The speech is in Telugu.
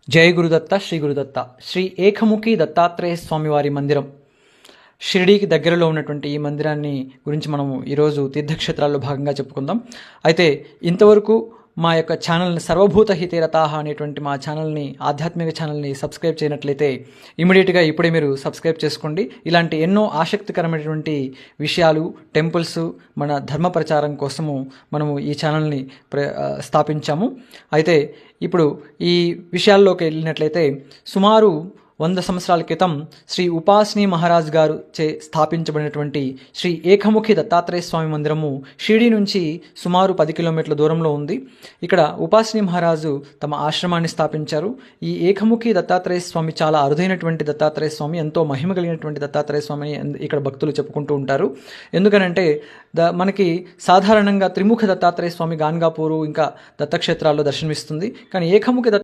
జై గురుదత్త శ్రీ గురుదత్త శ్రీ ఏకముఖి దత్తాత్రేయ స్వామివారి మందిరం షిరిడీకి దగ్గరలో ఉన్నటువంటి ఈ మందిరాన్ని గురించి మనము ఈరోజు తీర్థక్షేత్రాల్లో భాగంగా చెప్పుకుందాం. అయితే ఇంతవరకు మా యొక్క ఛానల్ని సర్వభూత హితేరతాహ అనేటువంటి మా ఛానల్ని ఆధ్యాత్మిక ఛానల్ని సబ్స్క్రైబ్ చేయనట్లయితే ఇమీడియట్గా ఇప్పుడే మీరు సబ్స్క్రైబ్ చేసుకోండి. ఇలాంటి ఎన్నో ఆసక్తికరమైనటువంటి విషయాలు, టెంపుల్స్, మన ధర్మ ప్రచారం కోసము మనము ఈ ఛానల్ని స్థాపించాము. అయితే ఇప్పుడు ఈ విషయాల్లోకి వెళ్ళినట్లయితే సుమారు 100 సంవత్సరాల క్రితం శ్రీ ఉపాసిని మహారాజ్ గారు చే స్థాపించబడినటువంటి శ్రీ ఏకముఖి దత్తాత్రేయ స్వామి మందిరము షిరిడీ నుంచి సుమారు 10 కిలోమీటర్ల దూరంలో ఉంది. ఇక్కడ ఉపాసిని మహారాజు తమ ఆశ్రమాన్ని స్థాపించారు. ఈ ఏకముఖి దత్తాత్రేయ స్వామి చాలా అరుదైనటువంటి దత్తాత్రేయ స్వామి, ఎంతో మహిమ కలిగినటువంటి దత్తాత్రేయ స్వామిని ఇక్కడ భక్తులు చెప్పుకుంటూ ఉంటారు. ఎందుకనంటే మనకి సాధారణంగా త్రిముఖ దత్తాత్రేయ స్వామి గాన్గాపూరు ఇంకా దత్తక్షేత్రాల్లో దర్శనమిస్తుంది. కానీ ఏకముఖి